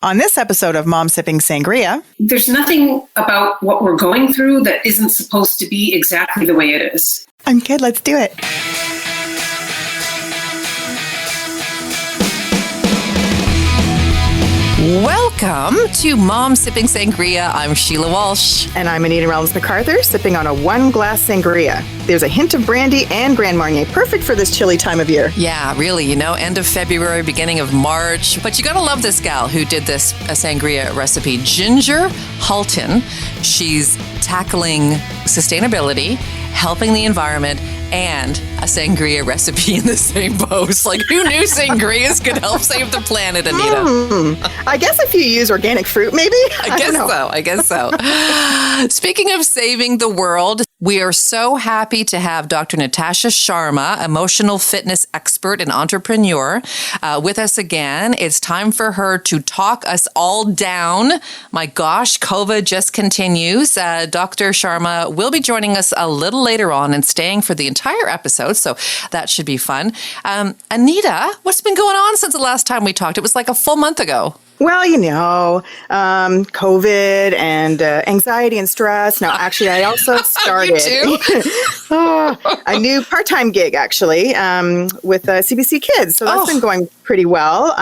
On this episode of Mom Sipping Sangria, there's nothing about what we're going through that isn't supposed to be exactly the way it is. I'm good. Let's do it. Welcome to Mom Sipping Sangria. I'm Sheila Walsh. And I'm Anita Reynolds-MacArthur, sipping on a one-glass sangria. There's a hint of brandy and Grand Marnier, perfect for this chilly time of year. Yeah, really, end of February, beginning of March. But you gotta love this gal who did this sangria recipe, Ginger Halton. She's tackling sustainability, helping the environment, and a sangria recipe in the same post. Like, who knew sangrias could help save the planet, Anita? I guess if you use organic fruit, maybe? I guess so. Speaking of saving the world, we are so happy to have Dr. Natasha Sharma, emotional fitness expert and entrepreneur, with us again. It's time for her to talk us all down. My gosh, COVID just continues. Dr. Sharma will be joining us a little later on and staying for the entire episode, so that should be fun. Anita, what's been going on since the last time we talked? It was like a full month ago. Well, COVID and anxiety and stress. No, actually, I also started a new part-time gig, actually, with CBC Kids. So that's been going pretty well.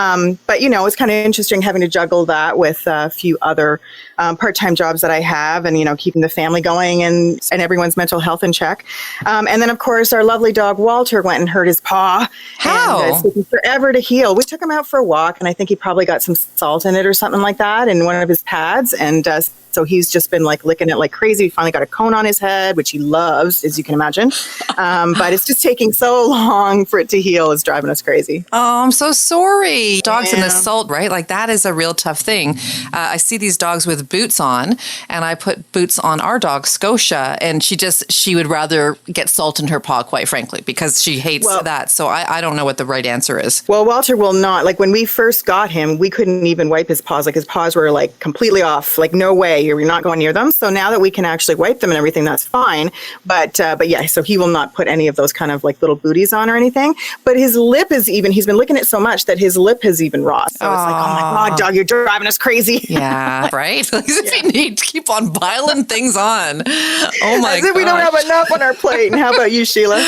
But, it's kind of interesting having to juggle that with a few other part-time jobs that I have and, keeping the family going and everyone's mental health in check. And then, of course, our lovely dog, Walter, went and hurt his paw. How? And it's taking forever to heal. We took him out for a walk, and I think he probably got some salt in it or something like that in one of his pads. And so he's just been licking it like crazy. He finally got a cone on his head, which he loves, as you can imagine. But it's just taking so long for it to heal. It's driving us crazy. Oh, I'm so sorry. Dogs in the salt, right? Like, that is a real tough thing. I see these dogs with boots on, and I put boots on our dog, Scotia, and she would rather get salt in her paw, quite frankly, because she hates that. So I don't know what the right answer is. Well, Walter will not. Like, when we first got him, we couldn't even wipe his paws. Like, his paws were completely off. Like, no way, you're not going near them. So now that we can actually wipe them and everything, that's fine. But yeah, so he will not put any of those kind of little booties on or anything. But his lip is he's been licking it so much that his lip has even raw. So it's like, oh my God, dog, you're driving us crazy. Yeah, right? If you need to keep on piling things on. Oh my God. As if we don't have enough on our plate. And how about you, Sheila?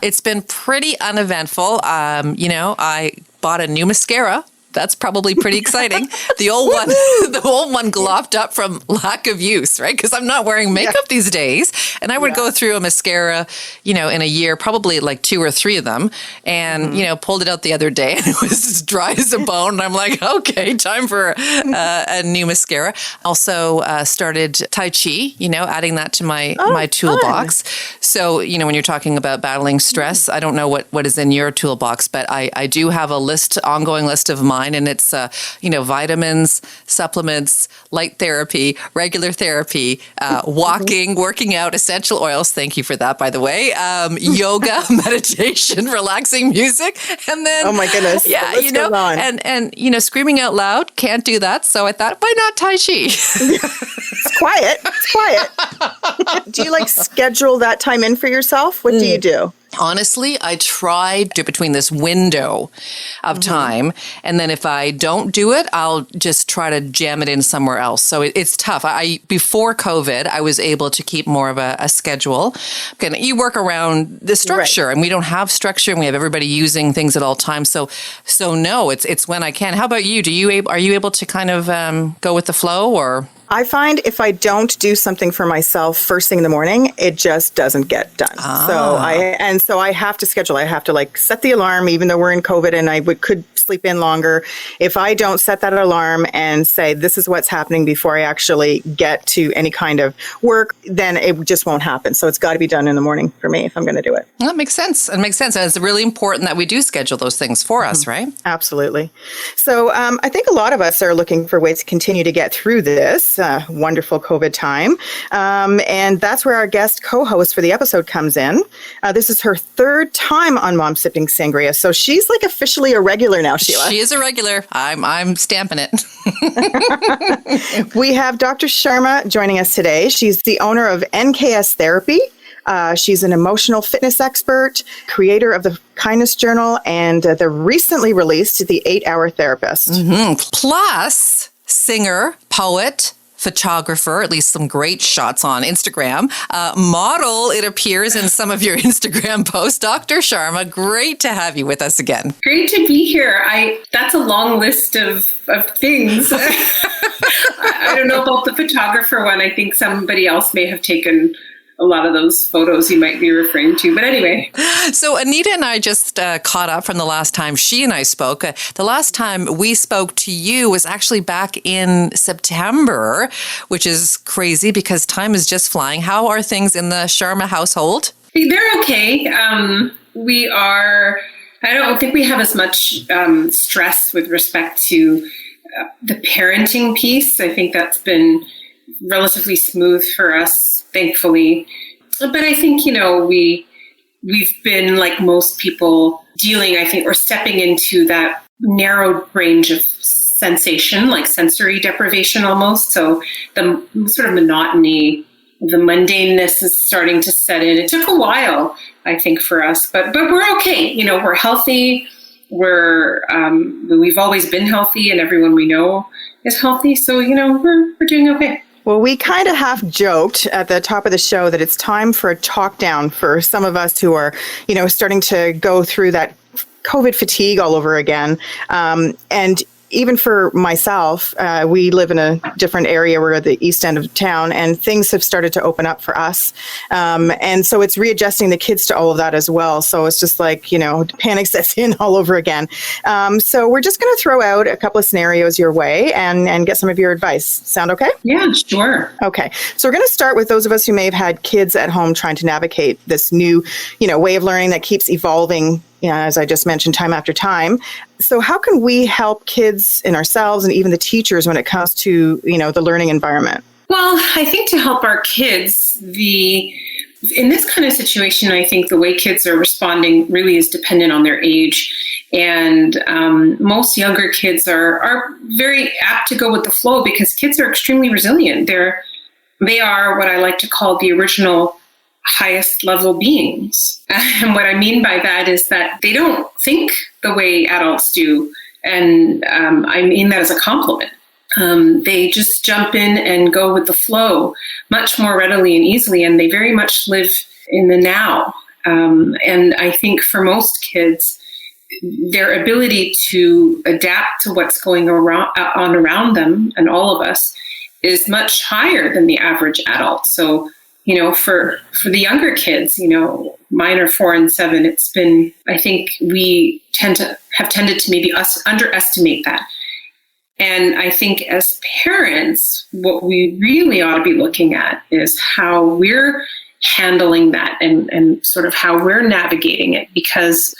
It's been pretty uneventful. I bought a new mascara. That's probably pretty exciting. The old one glopped up from lack of use, right? Because I'm not wearing makeup these days. And I would go through a mascara, in a year, probably 2 or 3 of them. And, pulled it out the other day and it was as dry as a bone. And I'm like, okay, time for a new mascara. Also started Tai Chi, adding that to my toolbox. Fun. So, when you're talking about battling stress, I don't know what is in your toolbox, but I do have ongoing list of mine. And it's, vitamins, supplements, light therapy, regular therapy, walking, working out, essential oils. Thank you for that, by the way. Yoga, meditation, relaxing music. And then, oh my goodness. Yeah, and screaming out loud, can't do that. So I thought, why not Tai Chi? It's quiet. Do you schedule that time in for yourself? What do you do? Honestly, I try to between this window of time, and then if I don't do it, I'll just try to jam it in somewhere else. So it's tough. Before COVID, I was able to keep more of a schedule. You work around the structure, and we don't have structure, and we have everybody using things at all times. So no, it's when I can. How about you? Are you able to kind of go with the flow, or? I find if I don't do something for myself first thing in the morning, it just doesn't get done. So I have to schedule. I have to set the alarm, even though we're in COVID and I could sleep in longer. If I don't set that alarm and say, this is what's happening before I actually get to any kind of work, then it just won't happen. So it's got to be done in the morning for me if I'm going to do it. Well, that makes sense. It makes sense. And it's really important that we do schedule those things for us, right? Absolutely. So I think a lot of us are looking for ways to continue to get through this wonderful COVID time. And that's where our guest co-host for the episode comes in. This is her third time on Mom Sipping Sangria. So she's officially a regular now, Sheila. She is a regular. I'm stamping it. We have Dr. Sharma joining us today. She's the owner of NKS Therapy. She's an emotional fitness expert, creator of the Kindness Journal, and the recently released The 8-Hour Therapist. Mm-hmm. Plus, singer, poet, photographer, at least some great shots on Instagram, model, it appears in some of your Instagram posts. Dr. Sharma, great to have you with us again. Great to be here. That's a long list of things. I don't know about the photographer one. I think somebody else may have taken a lot of those photos you might be referring to. But anyway. So Anita and I just caught up from the last time she and I spoke. The last time we spoke to you was actually back in September, which is crazy because time is just flying. How are things in the Sharma household? They're okay. I don't think we have as much stress with respect to the parenting piece. I think that's been relatively smooth for us, thankfully. But I think, we've been, like most people, I think we're stepping into that narrow range of sensation, like sensory deprivation almost. So the sort of monotony, the mundaneness is starting to set in. It took a while, I think, for us, but we're okay. We're healthy. We've always been healthy, and everyone we know is healthy. So, we're doing okay. Well, we kind of half joked at the top of the show that it's time for a talk down for some of us who are, starting to go through that COVID fatigue all over again. And even for myself, we live in a different area. We're at the east end of town, and things have started to open up for us. And so it's readjusting the kids to all of that as well. So it's just like, panic sets in all over again. So we're just going to throw out a couple of scenarios your way and get some of your advice. Sound okay? Yeah, sure. Okay. So we're going to start with those of us who may have had kids at home trying to navigate this new, way of learning that keeps evolving, as I just mentioned, time after time. So how can we help kids and ourselves and even the teachers when it comes to, the learning environment? Well, I think to help our kids, in this kind of situation, I think the way kids are responding really is dependent on their age. And most younger kids are very apt to go with the flow because kids are extremely resilient. They are what I like to call the original highest level beings. And what I mean by that is that they don't think the way adults do. And I mean that as a compliment. They just jump in and go with the flow much more readily and easily. And they very much live in the now. And I think for most kids, their ability to adapt to what's going on around them and all of us is much higher than the average adult. So, for the younger kids, mine are 4 and 7, it's been, I think we have tended to maybe underestimate that. And I think as parents, what we really ought to be looking at is how we're handling that and sort of how we're navigating it, because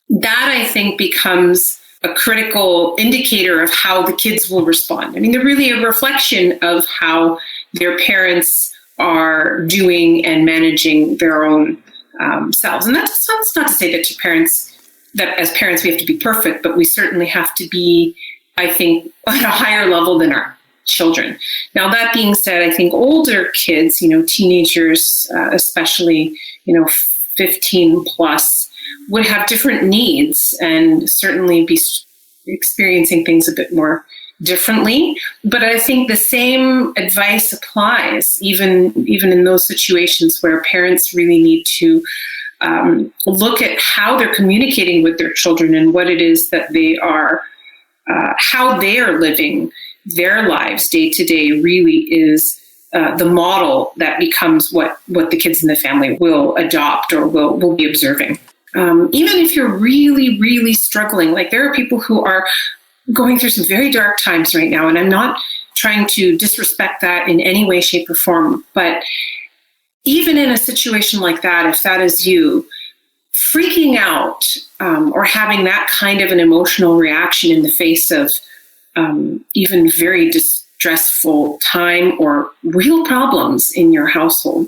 that, I think, becomes a critical indicator of how the kids will respond. I mean, they're really a reflection of how their parents are doing and managing their own selves. And that's not to say that as parents we have to be perfect, but we certainly have to be, I think, at a higher level than our children. Now, that being said, I think older kids, teenagers, especially, 15 plus, would have different needs and certainly be experiencing things a bit more differently. But I think the same advice applies even in those situations where parents really need to look at how they're communicating with their children and what it is that they are, how they are living their lives day to day really is the model that becomes what the kids in the family will adopt or will be observing. Even if you're really, really struggling, like there are people who are going through some very dark times right now, and I'm not trying to disrespect that in any way, shape, or form, but even in a situation like that, if that is you, freaking out or having that kind of an emotional reaction in the face of even very distressful time or real problems in your household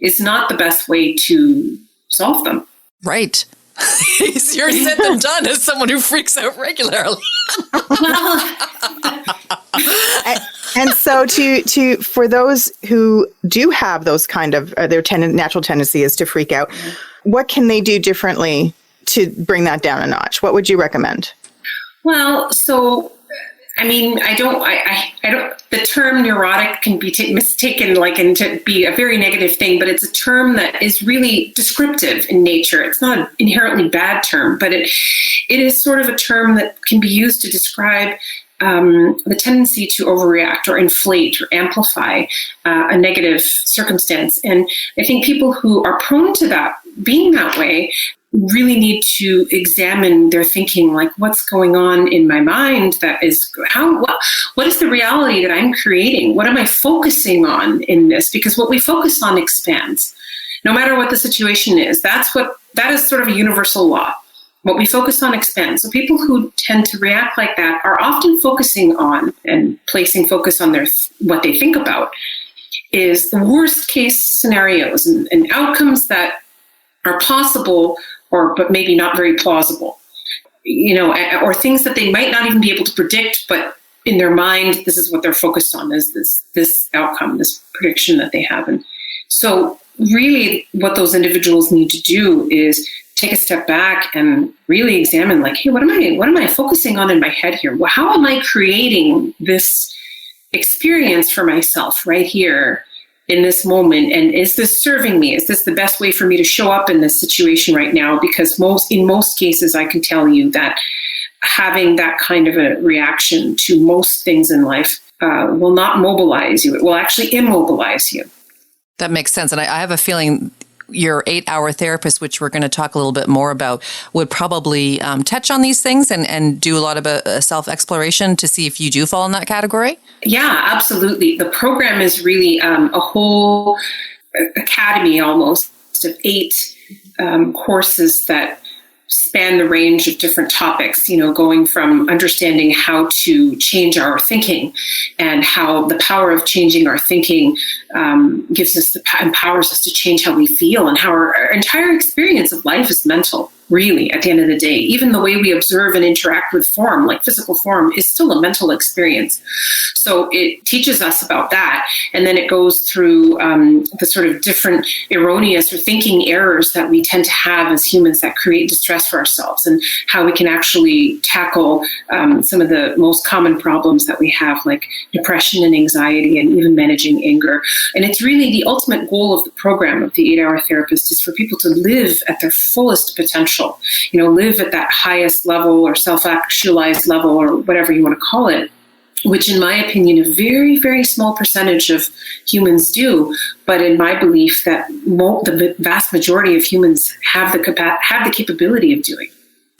is not the best way to solve them. Right. Easier said than done as someone who freaks out regularly. And so for those who do have those kind of, their natural tendency is to freak out, what can they do differently to bring that down a notch? What would you recommend? Well, so I mean, I don't, the term neurotic can be mistaken and to be a very negative thing, but it's a term that is really descriptive in nature. It's not an inherently bad term, but it is sort of a term that can be used to describe the tendency to overreact or inflate or amplify a negative circumstance. And I think people who are prone to that, being that way, really need to examine their thinking, like what's going on in my mind that is, what is the reality that I'm creating? What am I focusing on in this? Because what we focus on expands, no matter what the situation is. That is sort of a universal law. What we focus on expands. So people who tend to react like that are often focusing on and placing focus on what they think about is the worst case scenarios and outcomes that are possible, but maybe not very plausible, or things that they might not even be able to predict, but in their mind, this is what they're focused on, is this outcome, this prediction that they have. And so really what those individuals need to do is take a step back and really examine, like, hey, what am I focusing on in my head here? How am I creating this experience for myself right here in this moment? And is this serving me? Is this the best way for me to show up in this situation right now? Because in most cases, I can tell you that having that kind of a reaction to most things in life will not mobilize you. It will actually immobilize you. That makes sense. And I have a feeling your 8-hour therapist, which we're going to talk a little bit more about, would probably touch on these things and do a lot of self-exploration to see if you do fall in that category. Yeah, absolutely. The program is really a whole academy almost of 8 courses that span the range of different topics, going from understanding how to change our thinking and how the power of changing our thinking empowers us to change how we feel, and how our entire experience of life is mental. Really, at the end of the day, even the way we observe and interact with form, like physical form, is still a mental experience. So it teaches us about that. And then it goes through the sort of different erroneous or thinking errors that we tend to have as humans that create distress for ourselves, and how we can actually tackle some of the most common problems that we have, like depression and anxiety, and even managing anger. And it's really the ultimate goal of the program of the 8-hour therapist is for people to live at their fullest potential. Live at that highest level or self-actualized level, or whatever you want to call it, which in my opinion, a very, very small percentage of humans do. But in my belief, that the vast majority of humans have the capability of doing.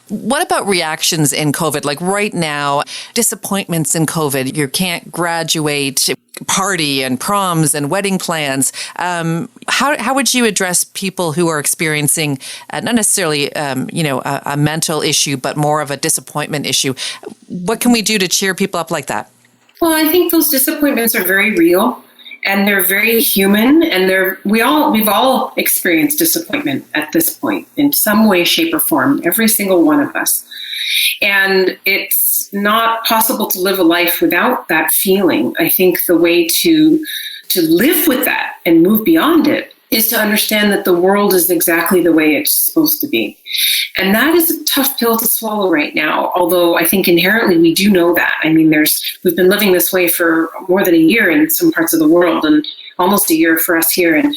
What about reactions in COVID? Like right now, disappointments in COVID. You can't graduate, party and proms and wedding plans. How would you address people who are experiencing not necessarily a mental issue, but more of a disappointment issue? What can we do to cheer people up like that? Well, I think those disappointments are very real. And they're very human, and we've all experienced disappointment at this point in some way, shape, or form, every single one of us. And it's not possible to live a life without that feeling. I think the way to live with that and move beyond it is to understand that the world is exactly the way it's supposed to be. And that is a tough pill to swallow right now, although I think inherently we do know that. I mean, we've been living this way for more than a year in some parts of the world, and almost a year for us here. And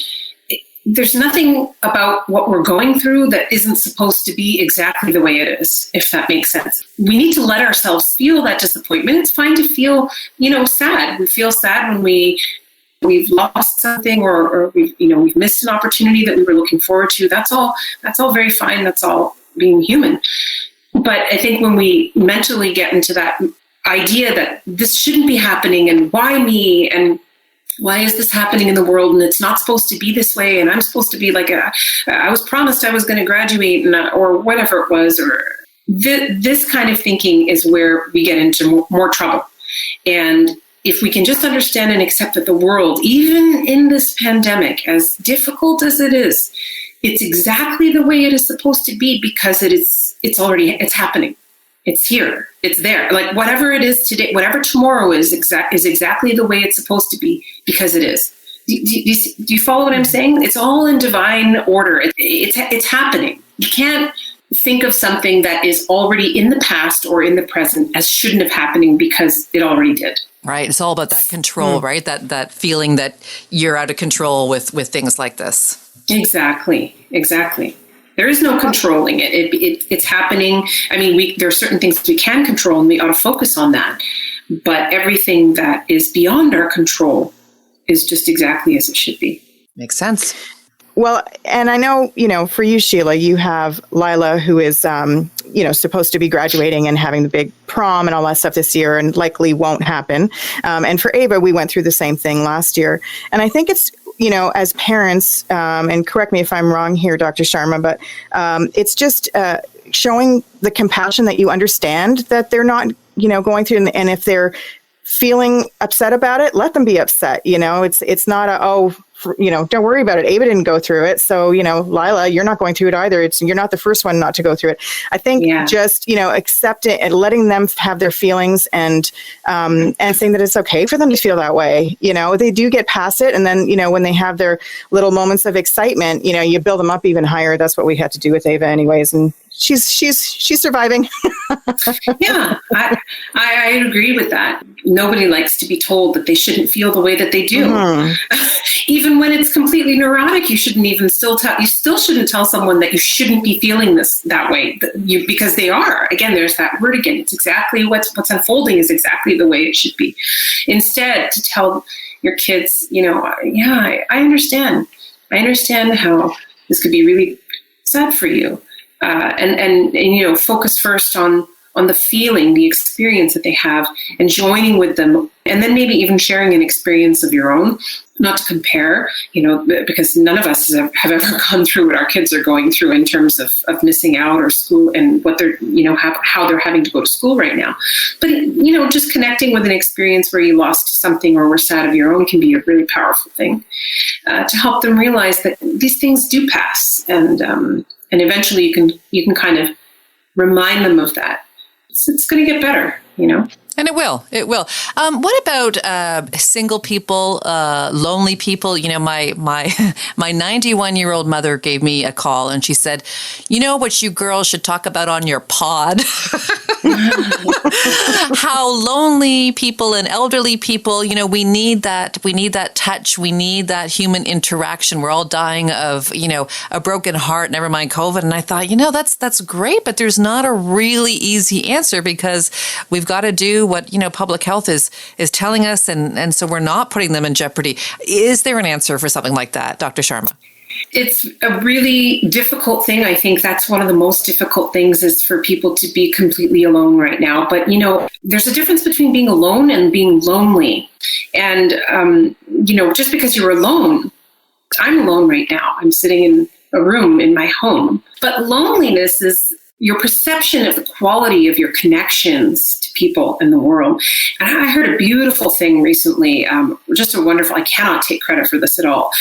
there's nothing about what we're going through that isn't supposed to be exactly the way it is, if that makes sense. We need to let ourselves feel that disappointment. It's fine to feel, sad. We feel sad when we've lost something, or we've missed an opportunity that we were looking forward to. That's all very fine. That's all being human. But I think when we mentally get into that idea that this shouldn't be happening, and why me, and why is this happening in the world, and it's not supposed to be this way, and I'm supposed to be I was promised I was going to graduate, or whatever it was, or this kind of thinking is where we get into more trouble. And if we can just understand and accept that the world, even in this pandemic, as difficult as it is, it's exactly the way it is supposed to be, because it's happening. It's here. It's there. Like whatever it is today, whatever tomorrow is exactly the way it's supposed to be, because it is. Do you follow what I'm saying? It's all in divine order. It's happening. You can't think of something that is already in the past or in the present as shouldn't have happening because it already did. Right. It's all about that control, right? That feeling that you're out of control with things like this. Exactly. There is no controlling it. It's happening. I mean, there are certain things we can control, and we ought to focus on that. But everything that is beyond our control is just exactly as it should be. Makes sense. Well, and I know, for you, Sheila, you have Lila, who is, supposed to be graduating and having the big prom and all that stuff this year, and likely won't happen. And for Ava, we went through the same thing last year. And I think it's, as parents, and correct me if I'm wrong here, Dr. Sharma, but it's just showing the compassion that you understand that they're not, going through, and if they're feeling upset about it, let them be upset. It's not don't worry about it. Ava didn't go through it. So, Lila, you're not going through it either. You're not the first one not to go through it. I think just, accept it and letting them have their feelings and saying that it's okay for them to feel that way. They do get past it. And then, when they have their little moments of excitement, you build them up even higher. That's what we had to do with Ava anyways. And she's surviving. Yeah, I agree with that. Nobody likes to be told that they shouldn't feel the way that they do. Mm-hmm. Even when it's completely neurotic, you still shouldn't tell someone that you shouldn't be feeling that way, because they are. Again, there's that word again. It's exactly what's unfolding is exactly the way it should be. Instead, to tell your kids, I understand. I understand how this could be really sad for you. And focus first on the feeling, the experience that they have, and joining with them, and then maybe even sharing an experience of your own, not to compare, because none of us have ever gone through what our kids are going through in terms of missing out or school and what they're, how they're having to go to school right now. But, just connecting with an experience where you lost something or were sad of your own can be a really powerful thing to help them realize that these things do pass, and eventually you can kind of remind them of that. It's going to get better, And it will. What about single people, lonely people? My 91-year-old mother gave me a call and she said, what you girls should talk about on your pod? How lonely people and elderly people, we need that touch. We need that human interaction. We're all dying of, a broken heart, never mind COVID. And I thought, that's great, but there's not a really easy answer because we've got to do what, public health is telling us. And so we're not putting them in jeopardy. Is there an answer for something like that, Dr. Sharma? It's a really difficult thing. I think that's one of the most difficult things is for people to be completely alone right now. But, there's a difference between being alone and being lonely. And, just because you're alone, I'm alone right now. I'm sitting in a room in my home. But loneliness is your perception of the quality of your connections to people in the world. And I heard a beautiful thing recently, just a wonderful, I cannot take credit for this at all.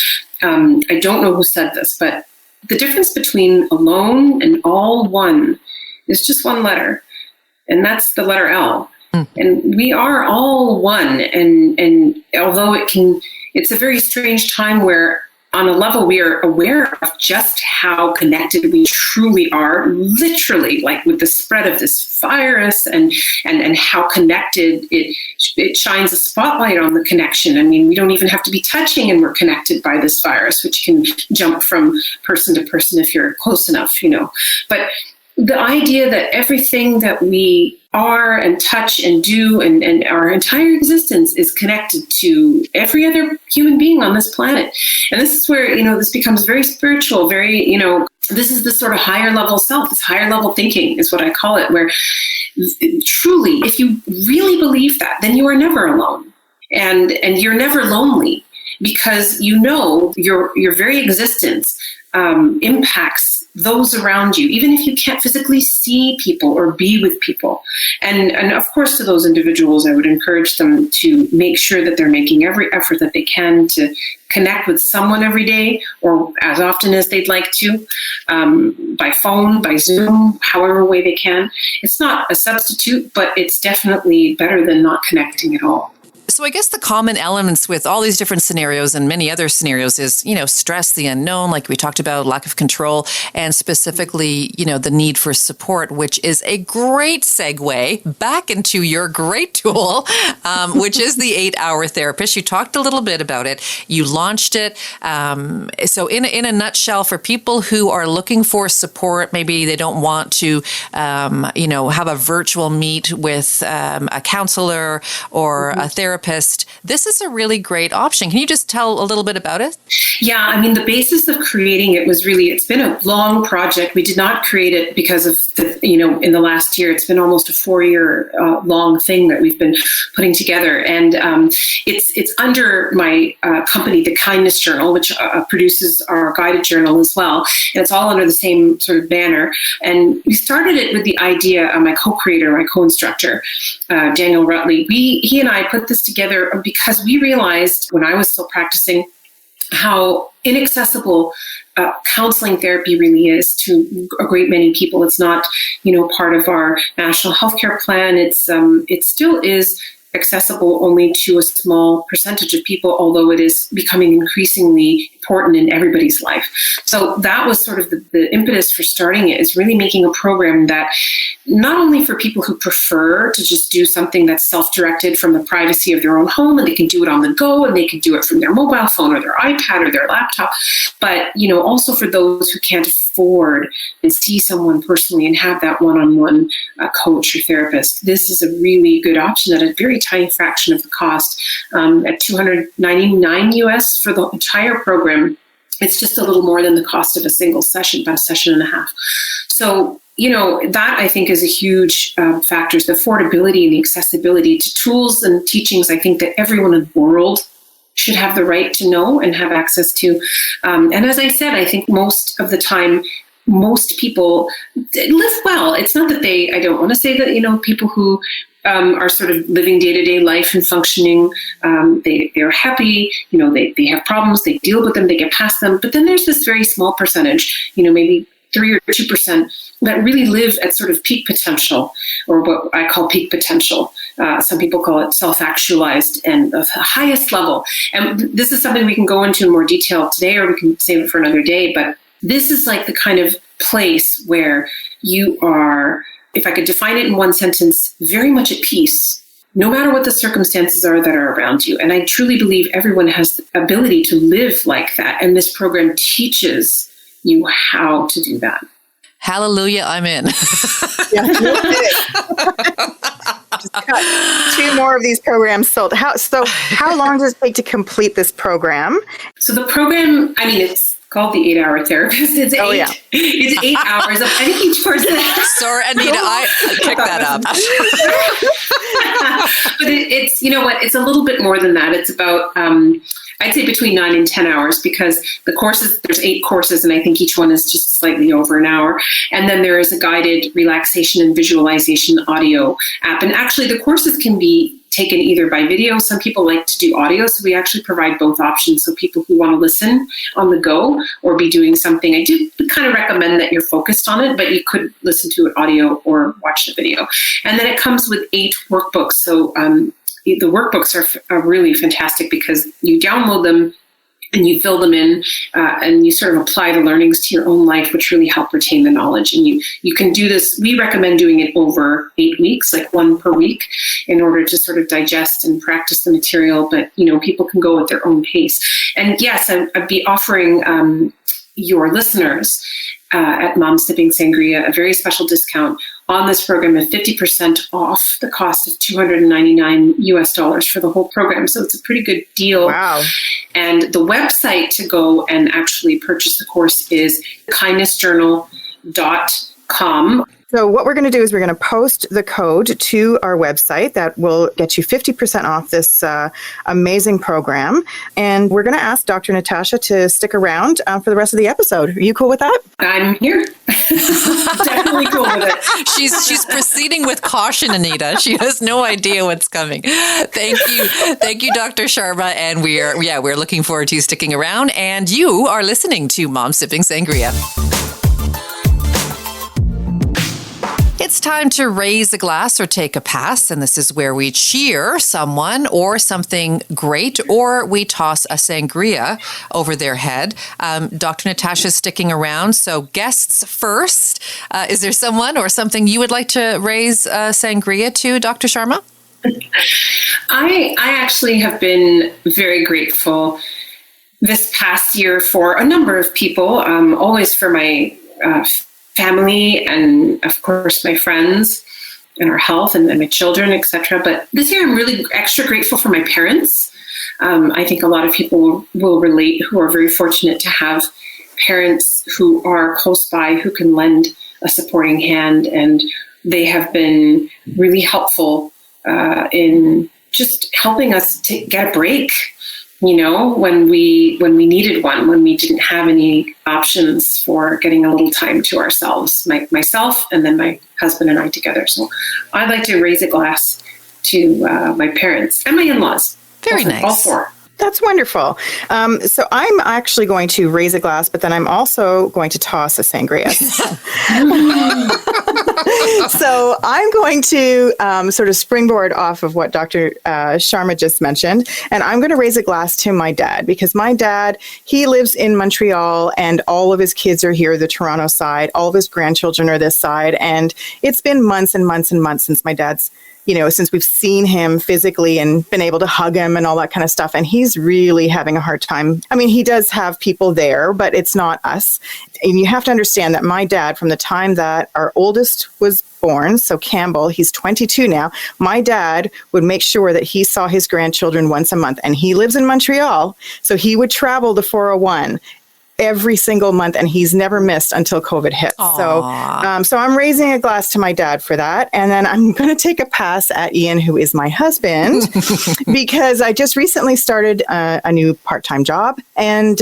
I don't know who said this, but the difference between alone and all one is just one letter, and that's the letter L. And we are all one. And although it's a very strange time where on a level we are aware of just how connected we truly are, literally, like with the spread of this virus and how connected it shines a spotlight on the connection. I mean, we don't even have to be touching and we're connected by this virus, which can jump from person to person if you're close enough, But the idea that everything that we are and touch and do and our entire existence is connected to every other human being on this planet. And this is where, this becomes very spiritual, very, this is the sort of higher level self, this higher level thinking is what I call it, where truly, if you really believe that, then you are never alone and you're never lonely because your very existence impacts those around you, even if you can't physically see people or be with people. And of course, to those individuals, I would encourage them to make sure that they're making every effort that they can to connect with someone every day or as often as they'd like to, by phone, by Zoom, however way they can. It's not a substitute, but it's definitely better than not connecting at all. So I guess the common elements with all these different scenarios and many other scenarios is, stress, the unknown, like we talked about, lack of control, and specifically, the need for support, which is a great segue back into your great tool, which is the 8-Hour Therapist. You talked a little bit about it. You launched it. So in a nutshell, for people who are looking for support, maybe they don't want to, have a virtual meet with a counselor or a therapist, this is a really great option. Can you just tell a little bit about it? Yeah, I mean, the basis of creating it was really, it's been a long project. We did not create it because of in the last year, it's been almost a 4-year long thing that we've been putting together. And it's under my company, The Kindness Journal, which produces our guided journal as well. And it's all under the same sort of banner. And we started it with the idea, my co-creator, my co-instructor, Daniel Rutley, he and I put this together because we realized when I was still practicing how inaccessible counseling therapy really is to a great many people. It's not, part of our national healthcare plan. It still is accessible only to a small percentage of people, although it is becoming increasingly important in everybody's life. So that was sort of the impetus for starting it, is really making a program that not only for people who prefer to just do something that's self-directed from the privacy of their own home, and they can do it on the go, and they can do it from their mobile phone or their iPad or their laptop, but also for those who can't afford and see someone personally and have that one-on-one coach or therapist. This is a really good option at a very tiny fraction of the cost, at $299 US for the entire program. It's just a little more than the cost of a single session, about a session and a half. So, that I think is a huge factor, is the affordability and the accessibility to tools and teachings. I think that everyone in the world should have the right to know and have access to. And as I said, I think most of the time, most people live well. It's not that I don't want to say that, people who are sort of living day-to-day life and functioning, they're happy, they have problems, they deal with them, they get past them. But then there's this very small percentage, maybe 3 or 2%, that really live at sort of peak potential, or what I call peak potential. Some people call it self-actualized, and the highest level. And this is something we can go into in more detail today, or we can save it for another day. But this is like the kind of place where you are, if I could define it in one sentence, very much at peace, no matter what the circumstances are that are around you. And I truly believe everyone has the ability to live like that. And this program teaches you how to do that. Hallelujah, I'm in. Yeah, just cut 2 more of these programs sold. How long does it take to complete this program? So the program, it's called the 8-Hour Therapist. It's it's 8 hours. I think each person. Sorry, Anita, I picked that up. But it's, it's a little bit more than that. It's about, I'd say between 9 and 10 hours, because the courses, there's 8 courses, and I think each one is just slightly over an hour. And then there is a guided relaxation and visualization audio app. And actually the courses can be taken either by video. Some people like to do audio, so we actually provide both options. So people who want to listen on the go or be doing something, I do kind of recommend that you're focused on it, but you could listen to it audio or watch the video. And then it comes with 8 workbooks. So the workbooks are really fantastic because you download them and you fill them in, and you sort of apply the learnings to your own life, which really help retain the knowledge. And you can do this. We recommend doing it over 8 weeks, like 1 per week, in order to sort of digest and practice the material. But, people can go at their own pace. And yes, I'd be offering your listeners at Mom Sipping Sangria a very special discount on this program of 50% off the cost of $299 US for the whole program. So it's a pretty good deal. Wow. And the website to go and actually purchase the course is kindnessjournal.com. So what we're going to do is we're going to post the code to our website that will get you 50% off this amazing program. And we're going to ask Dr. Natasha to stick around for the rest of the episode. Are you cool with that? I'm here. Definitely cool with it. She's proceeding with caution, Anita. She has no idea what's coming. Thank you, Dr. Sharma. And we're looking forward to you sticking around. And you are listening to Mom Sipping Sangria. it's time to raise a glass or take a pass. And this is where we cheer someone or something great, or we toss a sangria over their head. Dr. Natasha's sticking around. So guests first. Is there someone or something you would like to raise sangria to, Dr. Sharma? I actually have been very grateful this past year for a number of people, always for my family and, of course, my friends and our health and my children, etc. But this year I'm really extra grateful for my parents. I think a lot of people will relate who are very fortunate to have parents who are close by, who can lend a supporting hand, and they have been really helpful in just helping us to get a break, when we needed one, when we didn't have any options for getting a little time to ourselves, myself and then my husband and I together. So I'd like to raise a glass to my parents and my in-laws. Very nice. All four. That's wonderful. So I'm actually going to raise a glass, but then I'm also going to toss a sangria. So I'm going to sort of springboard off of what Dr. Sharma just mentioned, and I'm going to raise a glass to my dad, because my dad, he lives in Montreal, and all of his kids are here, the Toronto side. All of his grandchildren are this side, and it's been months and months and months since my dad's since we've seen him physically and been able to hug him and all that kind of stuff. And he's really having a hard time. I mean, he does have people there, but it's not us. And you have to understand that my dad, from the time that our oldest was born, so Campbell, he's 22 now, my dad would make sure that he saw his grandchildren once a month. And he lives in Montreal, so he would travel to 401 every single month, and he's never missed until COVID hit. So I'm raising a glass to my dad for that. And then I'm going to take a pass at Ian, who is my husband, because I just recently started a new part-time job, and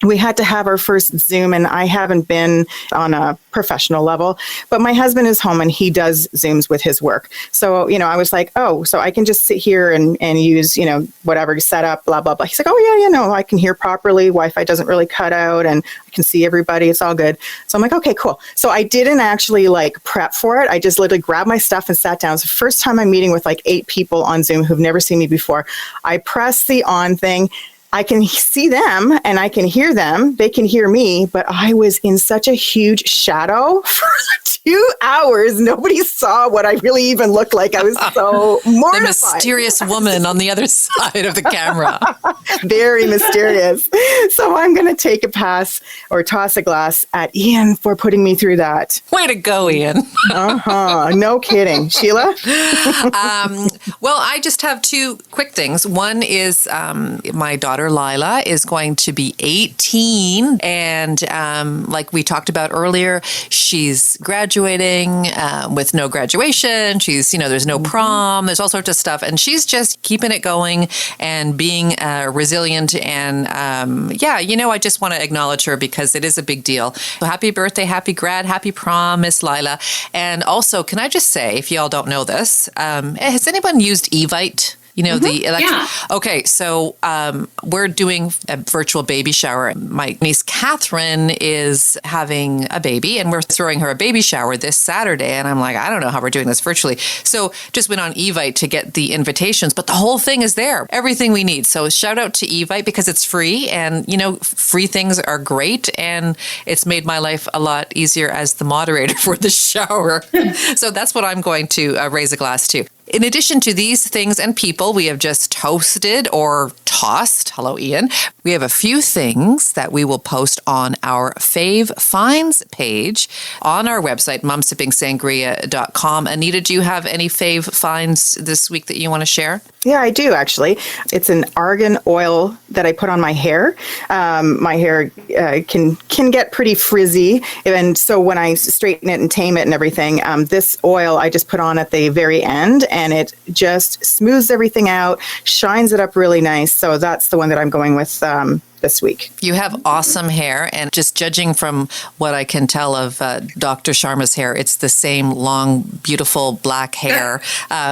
we had to have our first Zoom, and I haven't been on a professional level, but my husband is home and he does Zooms with his work. So, I was like, so I can just sit here and use, whatever setup, blah, blah, blah. He's like, I can hear properly. Wi-Fi doesn't really cut out and I can see everybody. It's all good. So I'm like, okay, cool. So I didn't actually prep for it. I just literally grabbed my stuff and sat down. It's the first time I'm meeting with 8 people on Zoom who've never seen me before. I press the on thing. I can see them and I can hear them. They can hear me, but I was in such a huge shadow for 2 hours. Nobody saw what I really even looked like. I was so mortified. The mysterious woman on the other side of the camera. Very mysterious. So I'm going to take a pass or toss a glass at Ian for putting me through that. Way to go, Ian. No kidding. Sheila? Well, I just have 2 quick things. One is my daughter Lila is going to be 18, and like we talked about earlier, she's graduating with no graduation. She's, there's no prom. There's all sorts of stuff, and she's just keeping it going and being resilient. And I just want to acknowledge her because it is a big deal. So happy birthday, happy grad, happy prom, Miss Lila. And also, can I just say, if y'all don't know this, has anyone used Evite? Okay, so we're doing a virtual baby shower. My niece Catherine is having a baby, and we're throwing her a baby shower this Saturday. And I'm like, I don't know how we're doing this virtually. So just went on Evite to get the invitations, but the whole thing is there, everything we need. So shout out to Evite because it's free, and free things are great, and it's made my life a lot easier as the moderator for the shower. So that's what I'm going to raise a glass to. In addition to these things and people we have just toasted or tossed, hello Ian, we have a few things that we will post on our Fave Finds page on our website, momsippingsangria.com. Anita, do you have any Fave Finds this week that you want to share? Yeah, I do actually. It's an argan oil that I put on my hair. My hair can get pretty frizzy, and so when I straighten it and tame it and everything, this oil I just put on at the very end, and it just smooths everything out, shines it up really nice. So that's the one that I'm going with this week. You have awesome hair, and just judging from what I can tell of Dr. Sharma's hair, it's the same long, beautiful black hair.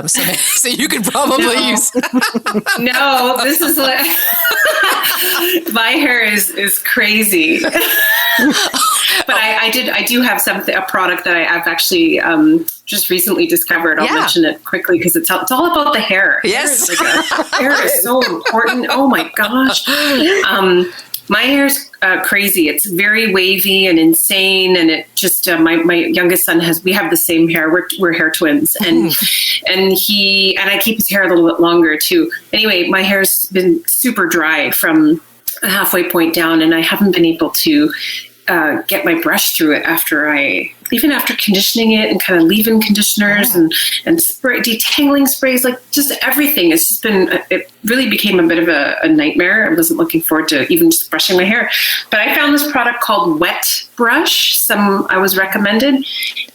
So you could probably use. No, this is my hair is crazy. But I do have a product that I've actually just recently discovered. I'll mention it quickly because it's all about the hair. Yes. Hair is so important. Oh my gosh. My hair's crazy. It's very wavy and insane, and it just my youngest son we have the same hair. We're hair twins, and I keep his hair a little bit longer too. Anyway, my hair's been super dry from a halfway point down, and I haven't been able to get my brush through it even after conditioning it and kind of leave-in conditioners and spray detangling sprays, like just everything. It's just been, it really became a bit of a nightmare. I wasn't looking forward to even just brushing my hair. But I found this product called Wet Brush. I was recommended,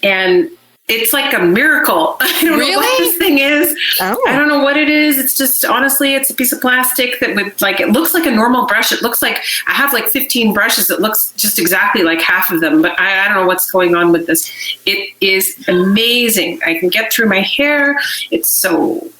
and it's like a miracle. I don't know what this thing is. Oh. I don't know what it is. It's just, honestly, it's a piece of plastic that it looks like a normal brush. It looks like I have like 15 brushes. It looks just exactly like half of them, but I don't know what's going on with this. It is amazing. I can get through my hair. It's so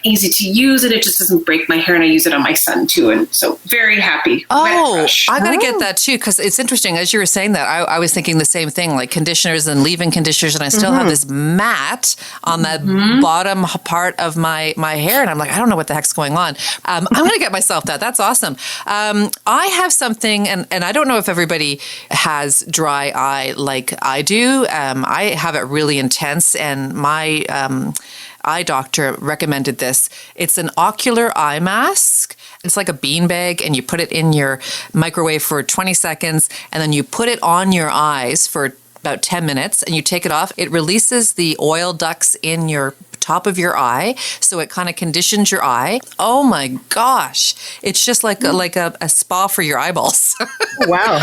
easy to use, and it just doesn't break my hair, and I use it on my son too, and so very happy. I gotta get that too, because it's interesting. As you were saying that, I was thinking the same thing, like conditioners and leave-in conditioners, and I still have this mat on that bottom part of my hair, and I'm like, I don't know what the heck's going on. I'm gonna get myself that. That's awesome. I have something, and I don't know if everybody has dry eye like I do. I have it really intense, and my eye doctor recommended this. It's an ocular eye mask. It's like a beanbag, and you put it in your microwave for 20 seconds, and then you put it on your eyes for about 10 minutes, and you take it off. It releases the oil ducts in your top of your eye, so it kind of conditions your eye. Oh my gosh, it's just like a spa for your eyeballs. Wow.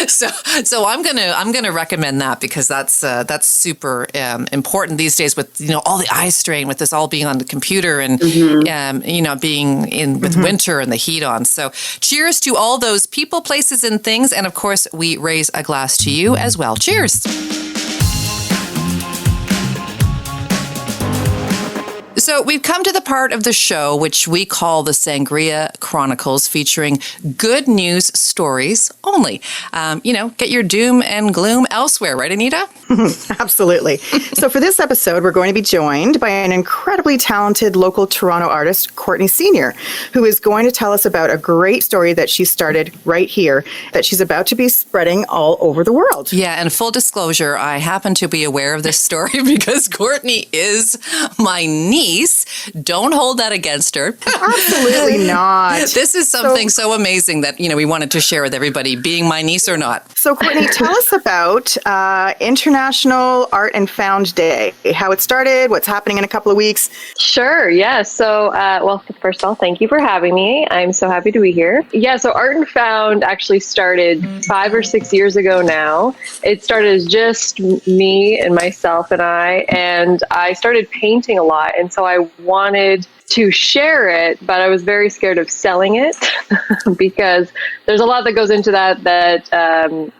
So I'm gonna recommend that, because that's super important these days with all the eye strain, with this all being on the computer and being in with winter and the heat on. So cheers to all those people, places, and things, and of course we raise a glass to you as well. Cheers. So we've come to the part of the show which we call the Sangria Chronicles, featuring good news stories only. Get your doom and gloom elsewhere, right, Anita? Absolutely. So for this episode, we're going to be joined by an incredibly talented local Toronto artist, Courtney Senior, who is going to tell us about a great story that she started right here that she's about to be spreading all over the world. Yeah, and full disclosure, I happen to be aware of this story because Courtney is my niece. Don't hold that against her. Absolutely not. This is something so amazing that, we wanted to share with everybody, being my niece or not. So, Courtney, tell us about International Art and Found Day, how it started, what's happening in a couple of weeks. Sure, yeah. So, first of all, thank you for having me. I'm so happy to be here. Yeah, so Art and Found actually started 5 or 6 years ago now. It started as just me and myself and I started painting a lot. And so I wanted to share it, but I was very scared of selling it because there's a lot that goes into that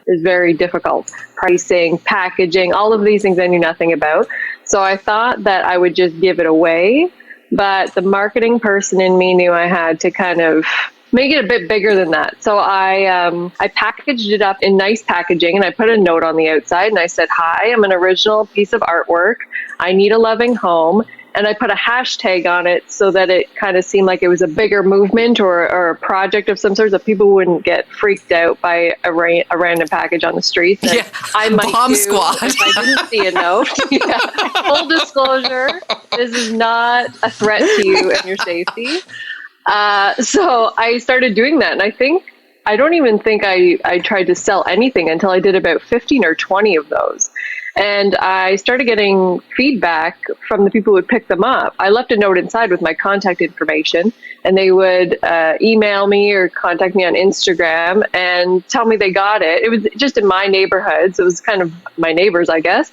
is very difficult. Pricing, packaging, all of these things I knew nothing about. So I thought that I would just give it away, but the marketing person in me knew I had to kind of make it a bit bigger than that. So I packaged it up in nice packaging, and I put a note on the outside, and I said, "Hi, I'm an original piece of artwork. I need a loving home." And I put a hashtag on it so that it kind of seemed like it was a bigger movement or a project of some sort, so people wouldn't get freaked out by a random package on the streets. And I might bomb squad. If I didn't see a note. Full disclosure, this is not a threat to you and your safety. So I started doing that, and I don't even think I tried to sell anything until I did about 15 or 20 of those. And I started getting feedback from the people who would pick them up. I left a note inside with my contact information, and they would email me or contact me on Instagram and tell me they got it. It was just in my neighborhood, so it was kind of my neighbors, I guess.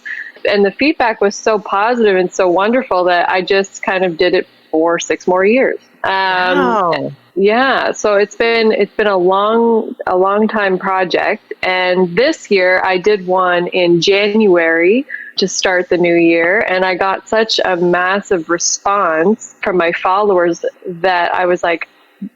And the feedback was so positive and so wonderful that I just kind of did it for 6 more years. Wow. Yeah, so it's been a long time project, and this year I did one in January to start the new year, and I got such a massive response from my followers that I was like,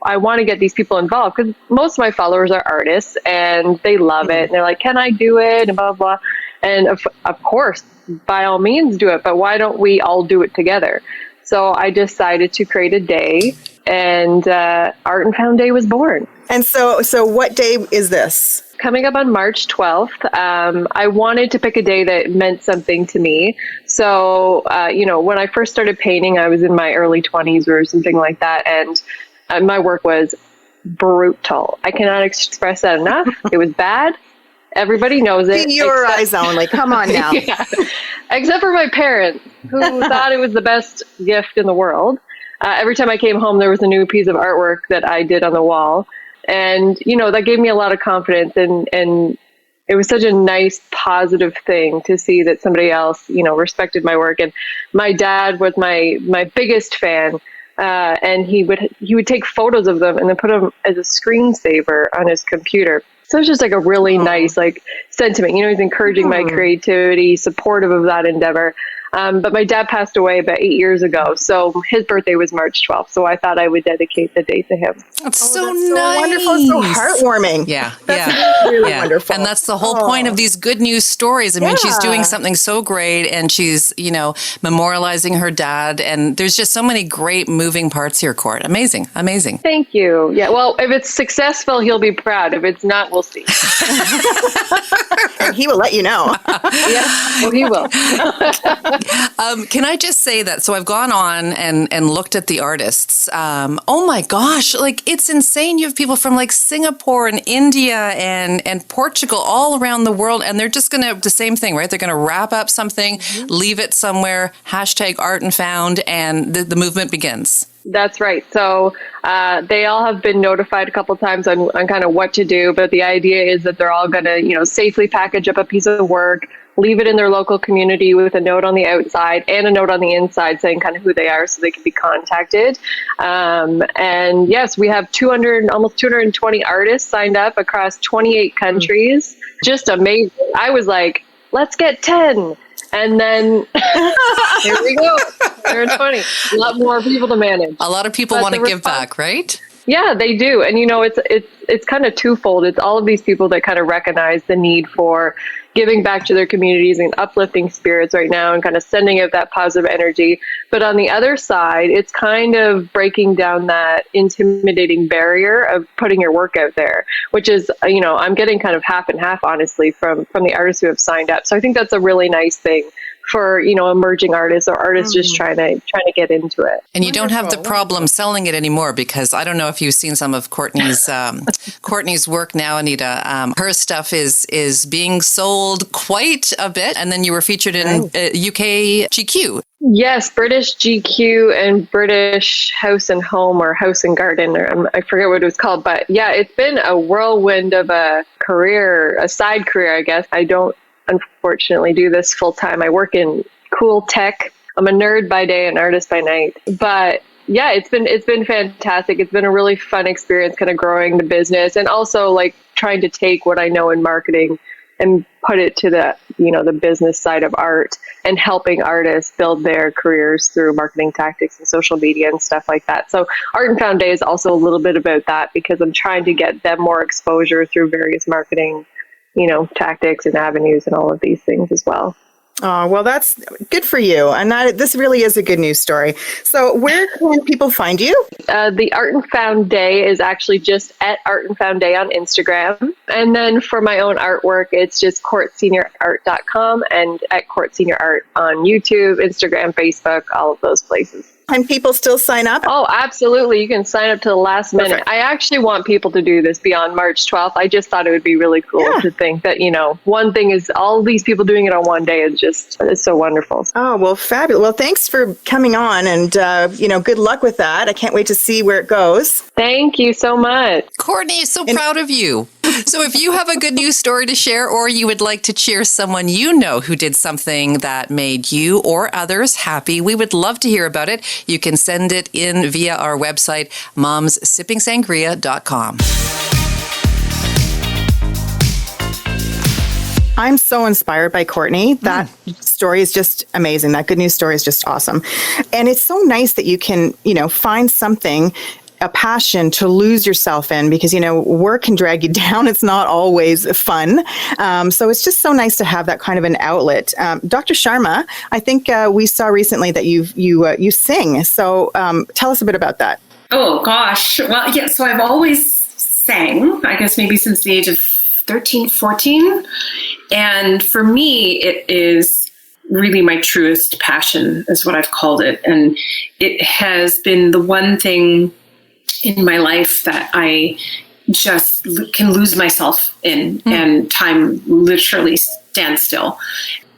I want to get these people involved because most of my followers are artists and they love it. And they're like, can I do it? And blah, blah, blah. And of course, by all means do it. But why don't we all do it together? So I decided to create a day, and Art and Found Day was born. And so what day is this? Coming up on March 12th, I wanted to pick a day that meant something to me. So, when I first started painting, I was in my early 20s or something like that. And my work was brutal. I cannot express that enough. It was bad. Everybody knows it. Your eyes only. Come on now. Yeah. Except for my parents, who thought it was the best gift in the world. Every time I came home, there was a new piece of artwork that I did on the wall. And, that gave me a lot of confidence. And it was such a nice, positive thing to see that somebody else, respected my work. And my dad was my biggest fan. And he would take photos of them and then put them as a screensaver on his computer. So it's just like a really nice, sentiment. He's encouraging my creativity, supportive of that endeavor. But my dad passed away about 8 years ago. So his birthday was March 12th. So I thought I would dedicate the day to him. That's so nice. wonderful. So heartwarming. Yeah. That's really wonderful. And that's the whole point of these good news stories. I mean, she's doing something so great, and she's, memorializing her dad. And there's just so many great moving parts here, Court. Amazing. Amazing. Thank you. Yeah. Well, if it's successful, he'll be proud. If it's not, we'll see. And he will let you know. Yeah. Well, he will. Can I just say that? So I've gone on and looked at the artists. Oh my gosh, it's insane. You have people from Singapore and India and Portugal all around the world, and they're just going to the same thing, right? They're going to wrap up something, leave it somewhere, hashtag Art and Found, and the movement begins. That's right. So they all have been notified a couple times on kind of what to do, but the idea is that they're all going to, safely package up a piece of work, leave it in their local community with a note on the outside and a note on the inside saying kind of who they are so they can be contacted. And yes, we have almost 220 artists signed up across 28 countries. Just amazing. I was like, let's get 10. And then here we go. 120. A lot more people to manage. A lot of people want to give back, right? Yeah, they do. And it's kind of twofold. It's all of these people that kind of recognize the need for giving back to their communities and uplifting spirits right now and kind of sending out that positive energy. But on the other side, it's kind of breaking down that intimidating barrier of putting your work out there, which is, I'm getting kind of half and half, honestly, from the artists who have signed up. So I think that's a really nice thing for, emerging artists or artists just trying to get into it. And you don't have the problem selling it anymore, because I don't know if you've seen some of Courtney's Courtney's work now, Anita. Her stuff is being sold quite a bit, and then you were featured in UK GQ. Yes, British GQ and British House and Home or House and Garden, or I forget what it was called. But yeah, it's been a whirlwind of a side career, I guess. I don't unfortunately do this full time. I work in cool tech. I'm a nerd by day and artist by night. But yeah, it's been fantastic. It's been a really fun experience kind of growing the business and also trying to take what I know in marketing and put it to the business side of art and helping artists build their careers through marketing tactics and social media and stuff like that. So Art and Found Day is also a little bit about that, because I'm trying to get them more exposure through various marketing tactics and avenues and all of these things as well. Oh, well, that's good for you. And this really is a good news story. So where can people find you? The Art and Found Day is actually just at Art and Found Day on Instagram. And then for my own artwork, it's just courtseniorart.com and at Court Senior Art on YouTube, Instagram, Facebook, all of those places. Can people still sign up? Oh, absolutely. You can sign up to the last minute. Perfect. I actually want people to do this beyond March 12th. I just thought it would be really cool to think that, one thing is all these people doing it on one day is it's so wonderful. Oh, well, fabulous. Well, thanks for coming on and, good luck with that. I can't wait to see where it goes. Thank you so much. Courtney is so proud of you. So if you have a good news story to share, or you would like to cheer someone who did something that made you or others happy, we would love to hear about it. You can send it in via our website, momssipping.sangria.com. I'm so inspired by Courtney. That story is just amazing. That good news story is just awesome. And it's so nice that you can, find something a passion to lose yourself in, because, work can drag you down. It's not always fun. So it's just so nice to have that kind of an outlet. Dr. Sharma, I think we saw recently that you sing. So tell us a bit about that. Oh, gosh. Well, yeah, so I've always sang, I guess maybe since the age of 13, 14. And for me, it is really my truest passion, is what I've called it. And it has been the one thing in my life that I just can lose myself in, and time literally stands still.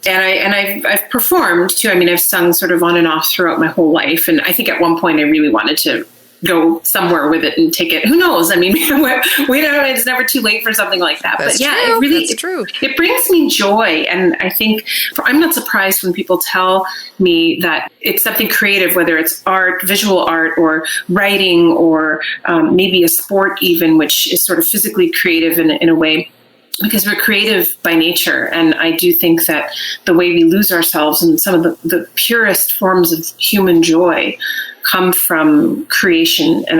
And I've performed too. I mean, I've sung sort of on and off throughout my whole life. And I think at one point I really wanted to go somewhere with it and take it. Who knows? I mean, we don't know. It's never too late for something like that. That's but yeah, true. it really, That's true. It brings me joy. And I think I'm not surprised when people tell me that it's something creative, whether it's art, visual art, or writing, or maybe a sport even, which is sort of physically creative in a way. Because we're creative by nature. And I do think that the way we lose ourselves and some of the purest forms of human joy come from creation. And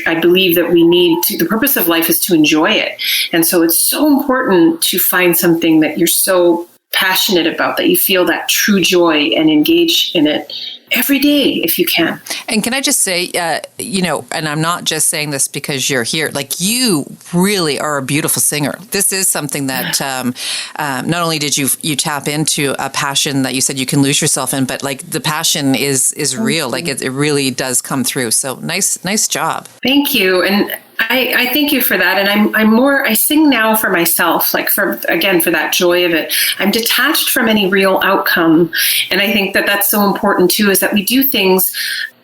I believe that the purpose of life is to enjoy it. And so it's so important to find something that you're so passionate about, that you feel that true joy, and engage in it every day if you can. And can I just say, and I'm not just saying this because you're here, like, you really are a beautiful singer. This is something that not only did you tap into a passion that you said you can lose yourself in, but like the passion is real. Like it really does come through. So nice job. Thank you. And I thank you for that. And I sing now for myself, like for that joy of it. I'm detached from any real outcome. And I think that that's so important too, is that we do things.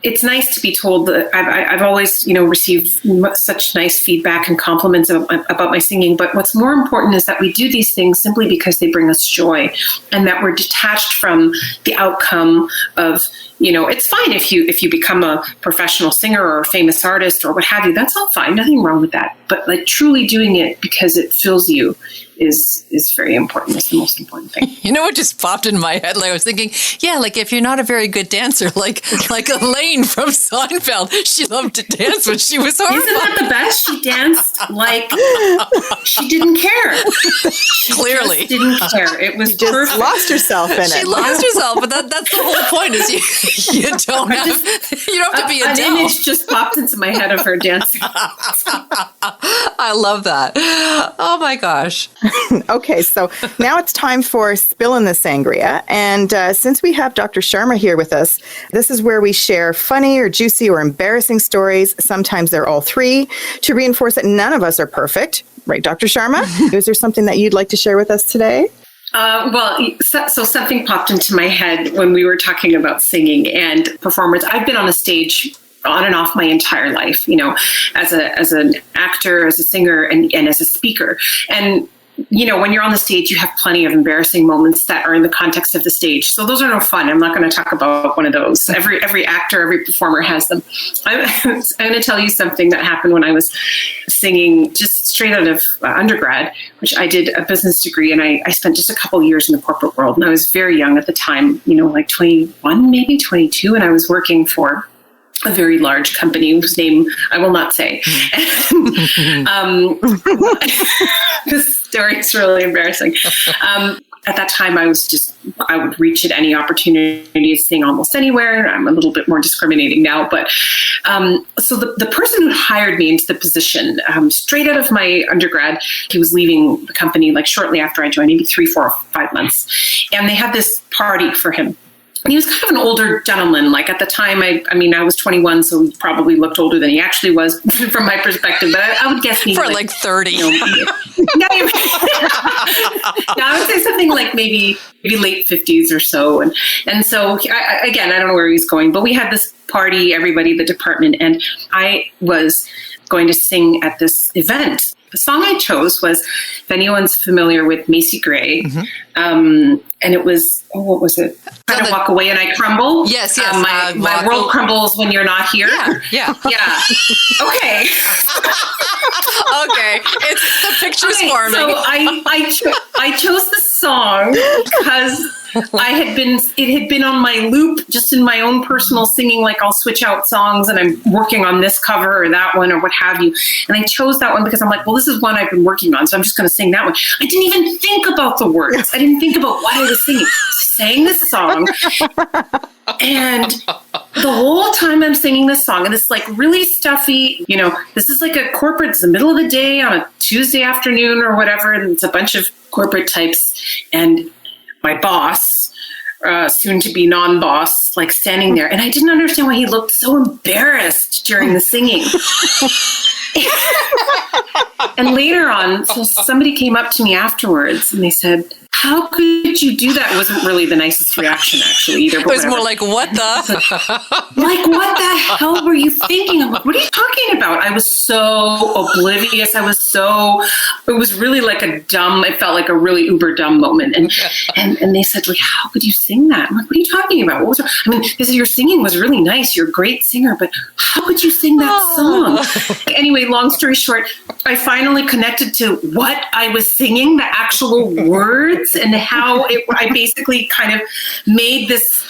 It's nice to be told that I've always, received such nice feedback and compliments about my singing. But what's more important is that we do these things simply because they bring us joy, and that we're detached from the outcome of, it's fine if you become a professional singer or a famous artist or what have you. That's all fine. Nothing wrong with that. But like truly doing it because it fills you is very important. It's the most important thing. You know what just popped in my head? Like I was thinking, yeah, like if you're not a very good dancer, like Elaine from Seinfeld, she loved to dance when she was horrified. Isn't that the best? She danced like she didn't care. Clearly. She didn't care. It was Just perfect. lost herself in it. She lost herself, but that's the whole point, is you don't have to be an Adele. image just popped into my head of her dancing. I love that. Oh my gosh. Okay, so now it's time for Spillin' the Sangria. And since we have Dr. Sharma here with us, this is where we share funny or juicy or embarrassing stories. Sometimes they're all three, to reinforce that none of us are perfect. Right, Dr. Sharma? Is there something that you'd like to share with us today? So something popped into my head when we were talking about singing and performance. I've been on a stage on and off my entire life, as an actor, as a singer, and as a speaker. And when you're on the stage, you have plenty of embarrassing moments that are in the context of the stage. So those are no fun. I'm not going to talk about one of those. Every actor, every performer has them. I'm going to tell you something that happened when I was singing just straight out of undergrad, which I did a business degree, and I spent just a couple of years in the corporate world. And I was very young at the time, like 21, maybe 22, and I was working for a very large company whose name I will not say. This story is really embarrassing. At that time, I would reach at any opportunity to sing almost anywhere. I'm a little bit more discriminating now, but so the person who hired me into the position, straight out of my undergrad, he was leaving the company like shortly after I joined, maybe 3, 4, 5 months, and they had this party for him. He was kind of an older gentleman. Like at the time, I was 21, so he probably looked older than he actually was from my perspective. But I would guess maybe like 30. No, I would say something like maybe late 50s or so. And so I don't know where he's going, but we had this party, everybody, the department, and I was going to sing at this event. The song I chose was, if anyone's familiar with Macy Gray, and it was, what was it? Kind of walk away and I crumble. Yes. My world crumbles when you're not here. Yeah. Okay. Okay. It's the pictures for me. So I chose this song because it had been on my loop just in my own personal singing. Like I'll switch out songs and I'm working on this cover or that one or what have you. And I chose that one because I'm like, well, this is one I've been working on, so I'm just going to sing that one. I didn't even think about the words. I didn't think about what I was singing. Sang this song. And the whole time I'm singing this song, and it's like really stuffy, this is like a corporate, it's the middle of the day on a Tuesday afternoon or whatever, and it's a bunch of corporate types, and my boss, soon to be non-boss, like standing there, and I didn't understand why he looked so embarrassed during the singing. And later on, so somebody came up to me afterwards and they said, how could you do that? It wasn't really the nicest reaction, actually, either. It was more like, what the? Like, what the hell were you thinking? I'm like, what are you talking about? I was so oblivious. It was really like it felt like a really uber dumb moment. And they said, like, how could you sing that? I'm like, what are you talking about? What was wrong? I mean, this is, your singing was really nice. You're a great singer, but how could you sing that song? Anyway, long story short, I finally connected to what I was singing, the actual words, and how I basically kind of made this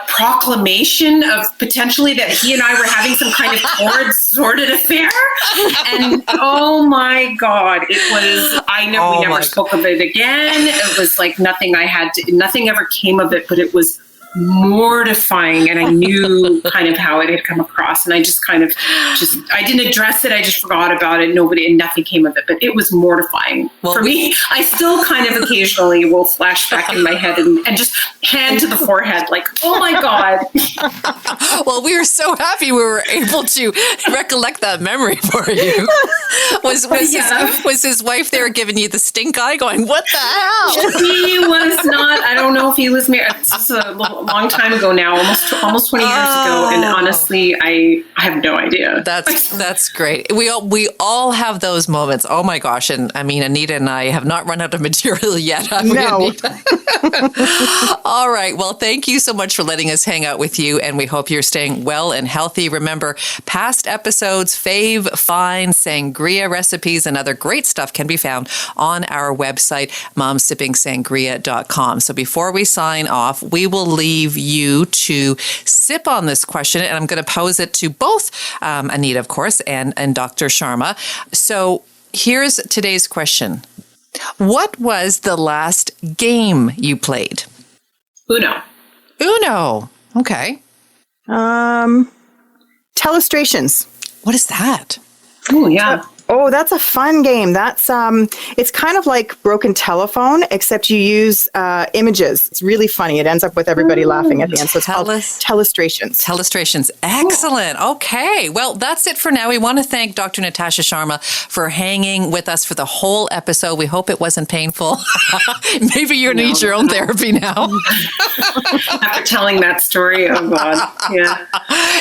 proclamation of potentially that he and I were having some kind of torrid, sordid affair. And oh my God, it was, we never spoke of it again. It was like nothing ever came of it, but it was mortifying, and I knew kind of how it had come across, and I just I didn't address it. I just forgot about it. Nothing came of it, but it was mortifying for me. I still kind of occasionally will flash back in my head and just hand to the forehead, like, oh my God. Well, we were so happy we were able to recollect that memory for you. Was his wife there giving you the stink eye, going, what the hell? He was not. I don't know if he was married. This is a long time ago now, almost 20 years ago, and honestly, I have no idea. That's great. We all have those moments. Oh my gosh! And I mean, Anita and I have not run out of material yet. No. All right. Well, thank you so much for letting us hang out with you, and we hope you're staying well and healthy. Remember, past episodes, fave, fine, sangria recipes, and other great stuff can be found on our website, momsippingsangria.com. So before we sign off, we will leave you to sip on this question, and I'm going to pose it to both Anita, of course, and Dr. Sharma. So here's today's question. What was the last game you played? Uno. Okay. Telestrations. What is that? Oh, yeah. Oh, that's a fun game. That's it's kind of like Broken Telephone, except you use images. It's really funny. It ends up with everybody laughing at the end. So it's called Telestrations. Telestrations. Excellent. Okay. Well, that's it for now. We want to thank Dr. Natasha Sharma for hanging with us for the whole episode. We hope it wasn't painful. Maybe you need your own therapy now. After telling that story, oh God. Yeah.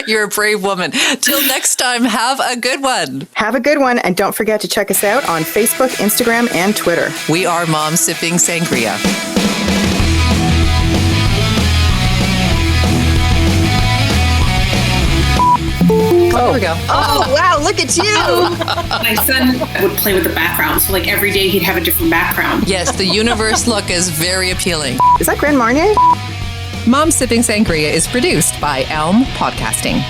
You're a brave woman. Till next time, have a good one. Have a good one. And don't forget to check us out on Facebook, Instagram, and Twitter. We are Mom Sipping Sangria. There we go. Oh, wow, look at you. My son would play with the background. So like every day he'd have a different background. Yes, the universe look is very appealing. Is that Grand Marnier? Mom Sipping Sangria is produced by Elm Podcasting.